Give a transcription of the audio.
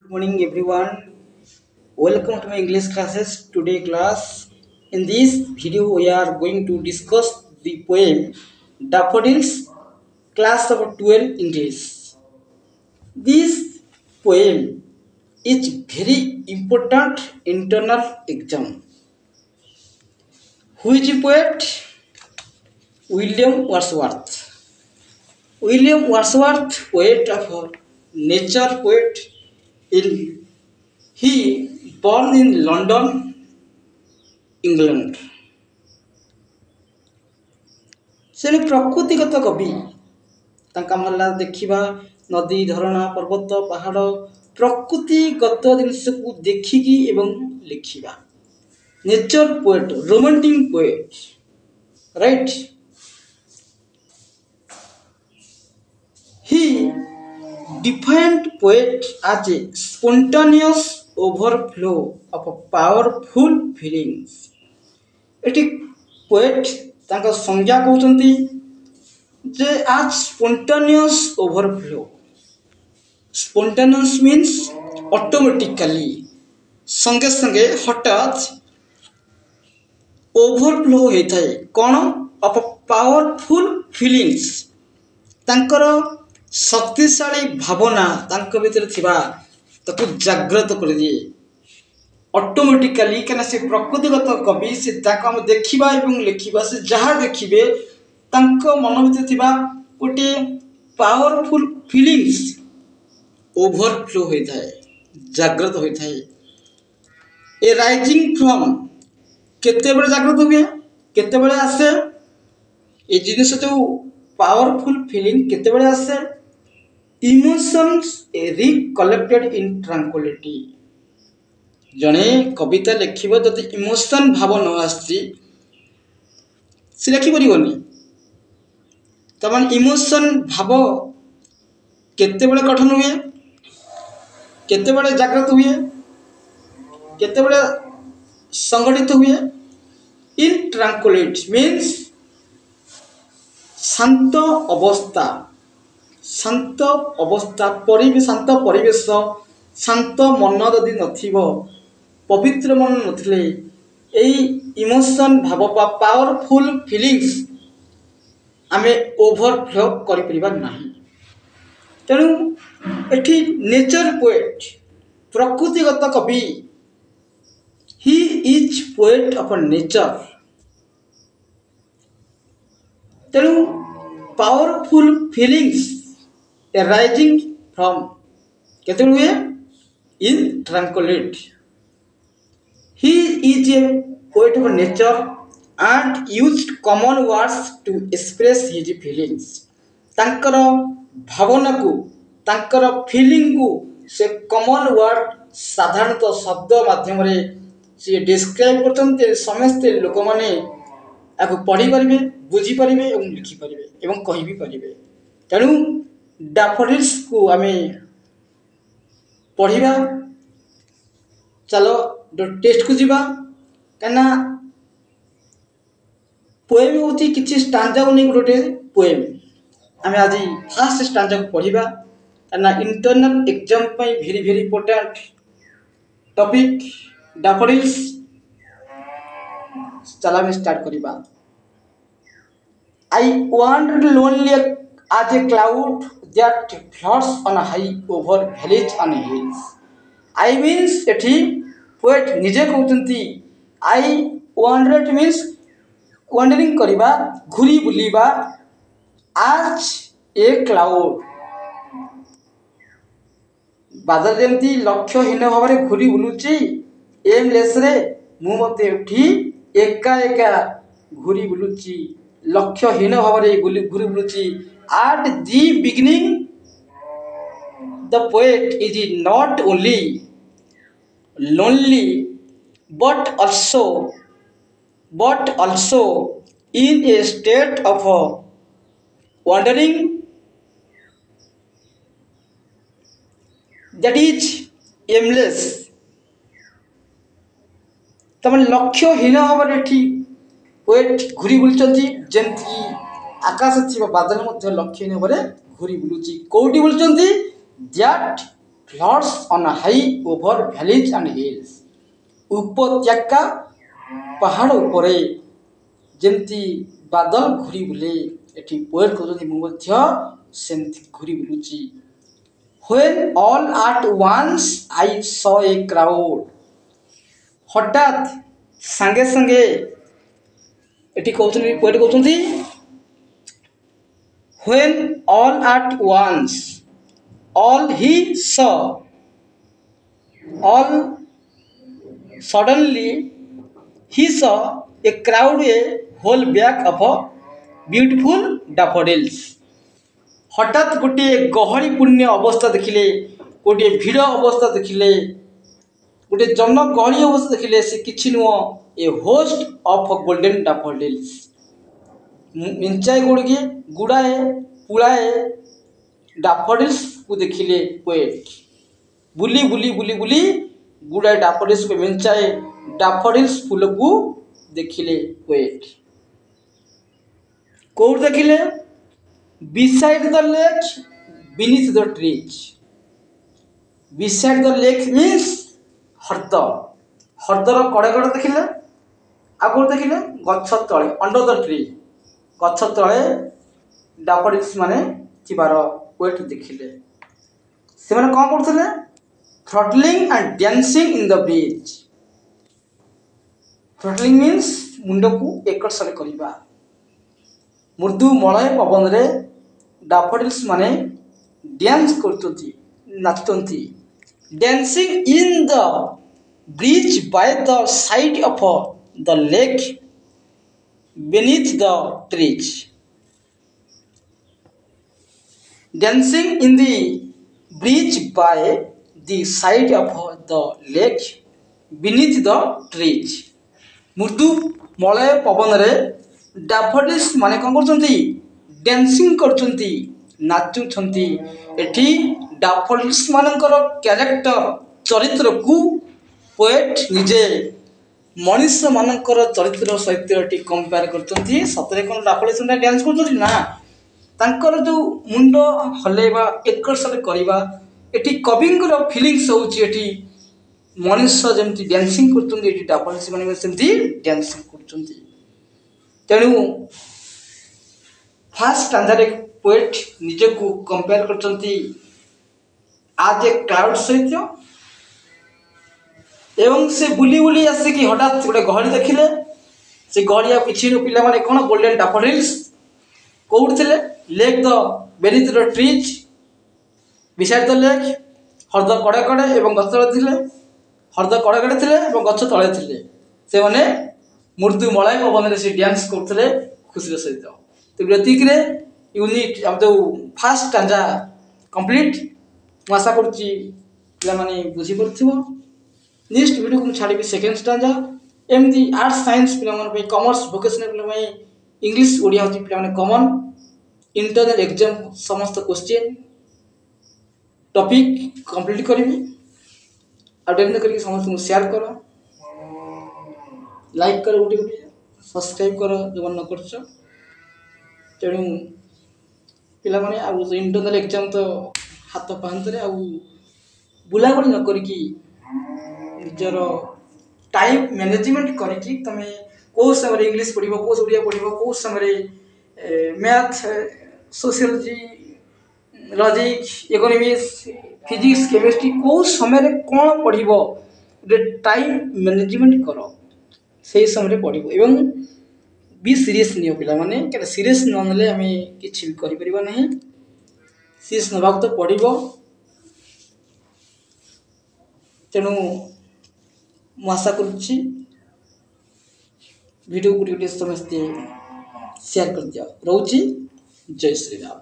Morning everyone. Welcome to my English classes. Today class. In this video we are going to discuss the poem Daffodils, class of 12 English. This poem is very important internal exam. Who is the poet? William Wordsworth. William Wordsworth, poet of nature, poet in he born in London, England. ସେ ପ୍ରକୃତିଗତ କବି। ତାଙ୍କ କାମ ହେଲା ଦେଖିବା ନଦୀ, ଝରଣା, ପର୍ବତ, ପାହାଡ଼, ପ୍ରକୃତିଗତ ଜିନିଷକୁ ଦେଖିକି ଏବଂ ଲେଖିବା। Nature poet, romantic poet, right. He defined poet as a spontaneous overflow of powerful feelings. ଏଠି poet ତାଙ୍କ ସଂଜ୍ଞା କହୁଛନ୍ତି ଯେ as spontaneous overflow. Spontaneous means automatically, संगे संगे हठात overflow ହେଇଥାଏ କ'ଣ of powerful feelings, ତାଙ୍କର ଶକ୍ତିଶାଳୀ ଭାବନା ତାଙ୍କ ଭିତରେ ଥିବା ତାକୁ ଜାଗ୍ରତ କରିଦିଏ ଅଟୋମେଟିକାଲି। କାହିଁକିନା ସେ ପ୍ରକୃତିଗତ କବି, ସେ ତାକୁ ଆମେ ଦେଖିବା ଏବଂ ଲେଖିବା, ସେ ଯାହା ଦେଖିବେ ତାଙ୍କ ମନ ଭିତରେ ଥିବା ଗୋଟିଏ ପାୱାରଫୁଲ୍ ଫିଲିଙ୍ଗସ୍ ଓଭରଫ୍ଲୋ ହୋଇଥାଏ, ଜାଗ୍ରତ ହୋଇଥାଏ। ଏ ରାଇଜିଂ ଫ୍ରମ୍ କେତେବେଳେ ଜାଗ୍ରତ ହୁଏ, କେତେବେଳେ ଆସେ ଏ ଜିନିଷ ଯେଉଁ ପାୱାରଫୁଲ୍ ଫିଲିଙ୍ଗ କେତେବେଳେ ଆସେ? Emotions recollected in tranquility. ଜଣେ କବିତା ଲେଖିବ ଯଦି ଇମୋସନ୍ ଭାବ ନ ଆସିଛି ସେ ଲେଖିପାରିବନି। ତାମାନେ ଇମୋସନ୍ ଭାବ କେତେବେଳେ ଗଠନ ହୁଏ, କେତେବେଳେ ଜାଗ୍ରତ ହୁଏ, କେତେବେଳେ ସଂଗଠିତ ହୁଏ? ଇନ୍ ଟ୍ରାଙ୍କୁଲିଟି ମିନ୍ସ ଶାନ୍ତ ଅବସ୍ଥା, ଶାନ୍ତ ଅବସ୍ଥା, ଶାନ୍ତ ପରିବେଶ, ଶାନ୍ତ ମନ ଯଦି ନଥିବ, ପବିତ୍ର ମନ ନଥିଲେ ଏଇ ଇମୋସନ୍ ଭାବ ବା ପାୱାରଫୁଲ୍ ଫିଲିଙ୍ଗସ୍ ଆମେ ଓଭରଫ୍ଲୋ କରିପାରିବା ନାହିଁ। ତେଣୁ ଏଠି ନେଚର ପୋଏଟ୍, ପ୍ରକୃତିଗତ କବି, he is poet of nature. ତେଣୁ ପାୱାରଫୁଲ୍ ଫିଲିଙ୍ଗସ୍ arising from କେତେବେଳେ ହୁଏ? In tranquility. He is a poet of nature and used common words to express his feelings. ତାଙ୍କର ଭାବନାକୁ, ତାଙ୍କର ଫିଲିଙ୍ଗକୁ ସେ କମନ୍ ୱାର୍ଡ, ସାଧାରଣତଃ ଶବ୍ଦ ମାଧ୍ୟମରେ ସେ ଡେସ୍କ୍ରାଇବ୍ କରୁଛନ୍ତି। ସମସ୍ତେ ଲୋକମାନେ ଏହାକୁ ପଢ଼ିପାରିବେ, ବୁଝିପାରିବେ ଏବଂ ଲେଖିପାରିବେ ଏବଂ କହିବି ପାରିବେ। ତେଣୁ ଡାଫୋଡିଲ୍ସକୁ ଆମେ ପଢ଼ିବା। ଚାଲ ଟେଷ୍ଟକୁ ଯିବା। କାହିଁକିନା ପୋଏମ୍ ହେଉଛି କିଛି ଷ୍ଟାଞ୍ଜାକୁ ନେଇ ଗୋଟେ ପୋଏମ୍। ଆମେ ଆଜି ଫାର୍ଷ୍ଟ ଷ୍ଟାଞ୍ଜାକୁ ପଢ଼ିବା, କାହିଁକିନା ଇଣ୍ଟରନାଲ ଏକ୍ଜାମ ପାଇଁ ଭେରି ଭେରି ଇମ୍ପୋର୍ଟାଣ୍ଟ ଟପିକ୍ ଡାଫୋଡିଲ୍ସ। ଚାଲ ଆମେ ଷ୍ଟାର୍ଟ କରିବା। I wandered lonely as a cloud that floats on high over valleys and hills. I means ଏଠି poet ନିଜେ କହୁଛନ୍ତି I wandered means wandering କରିବା, ଘୁରି ବୁଲିବା, as a cloud ବାଦଲ ଯେମିତି ଲକ୍ଷ୍ୟହୀନ ଭାବରେ ଘୁରି ବୁଲୁଛି ଏମଲେସ୍ରେ, ମୁଁ ମଧ୍ୟ ଏଠି ଏକା ଏକା ଘୁରି ବୁଲୁଛି, ଲକ୍ଷ୍ୟହୀନ ଭାବରେ ଘୁରି ବୁଲୁଛି। At the beginning, the poet is not only lonely but also in a state of wandering that is aimless. ତାମାନେ ଲକ୍ଷ୍ୟହୀନ ଭାବରେ ଏଠି ପୋଏଟ୍ ଘୁରି ବୁଲୁଛନ୍ତି, ଯେମିତିକି ଆକାଶ ଥିବା ବାଦଲ ମଧ୍ୟ ଲକ୍ଷ୍ୟହୀନ ଭାବରେ ଘୁରି ବୁଲୁଛି। କେଉଁଠି ବୁଲୁଛନ୍ତି? That floods on high over valleys and hills उपत्यका पहाड़ उपरे जेमती बादल घूरी बुले एठी पोएट कहते मुझे सेमती घूरी बुलूची When all at once I saw a crowd हठात संगे संगे एठी कहते पोएट कहते When all at once all he saw all suddenly he saw a crowd a whole bag of beautiful daffodils हठात गोटे गहलीपूर्ण अवस्था देखिले गोटे भिड़ अवस्था देखिले गोटे जनगहली अवस्था देखिले से किछि नुह a host of golden daffodils मिंचाई गुड़ाए पुड़ाए डैफोडिल्स को देखिले पोएट बुली बुली बुली बुली गुड़ाए डैफोडिल्स को मिंचाए डैफोडिल्स फूल को देखिले पोएट कौन देखिले beside the lake beneath the trees beside the lake means हर्दर कड़े कड़े देखिले आगुर देखिले गछ तले अंडर द ट्री गछ तले डैफोडिल्स माने थिबार पोएट देखिले से माने कोन करथिले throttling and dancing in the bridge throttling means मुंड को एकड़ सरे करिबा मृदु मलय पवन रे डैफोडिल्स माने डांस करतोती नाचतोंती dancing in the breeze by the side of the lake beneath the trees dancing in the bridge by the side of the lake beneath the trees मृदु मलय पवन रे डैफोडिल्स माने कोन करछंती dancing करछंती नाचुछंती एठी daffodils मानकर character चरित्र को poet निजे मनुष्य मानकर चरित्र सहित एठी कंपेयर करछंती सतरे कोन डैफोडिल्स डांस करछंती ना तांकर जो मुंड हलेबा एकर्षण करबा एठी कविंगर फीलिंग्स होची एठी मनुष्य जेमती डांसिंग करछंती एठी डैफोडिल्स माने सेमती डांसिंग करछंती तेणु फास्ट स्टैंडर्ड पोएट निजे को कंपेयर करछंती आज ए क्लाउड सहित एवं से बुली बुली आसे कि हठात गोटे गहली देखिले से गहली आ पिछि पिला माने कोन गोल्डन डैफोडिल्स कोउड थिले lake the beneath the trees beside the lake हरद कड़े कड़े एवं गछ तळे थिले हरद कड़े कड़े थिले एवं गछ तळे थिले से माने मृदु मलय पवन से डांस करते खुशी सहित तो व्यतिक यूनिट अब जो फास्ट स्टांजा कंप्लीट आशा करुच्ची पे बुझी पार नेक्स्ट वीडियो को छाड़ी सेकेंड स्टांजा एमती आर्ट्स साइंस पे कॉमर्स वोकेशनल पे इंग्लिश ओडिया होची पे कॉमन इंटरनल एग्जाम समस्त क्वेश्चन टॉपिक कंप्लीट करी आडेंट करके समस्त शेयर करो लाइक कर गोटे गोटे सब्सक्राइब कर जो न कर तेणु पिला माने आ इंटरनल एग्जाम तो हाथ पाहंतरे आ बुलाबुली न करिकी निजर टाइम मैनेजमेंट करिकी तमे को समय इंग्लिश पढ़िबो को ओडिया पढ़िबो को समय math sociology logic economics physics chemistry को समय कोन पढ़िबो टाइम मैनेजमेंट करो से समय पढ़ो एवं भी सीरीयस नियो पिला माने के सीरीयस न नले हमें किछि भी करि परिबा नहीं सीरीयस नबाक तो पढ़ो तेणु मु आशा करुच्ची वीडियो गुटी समस्त शेयर कर दिया रोची जय श्री राम।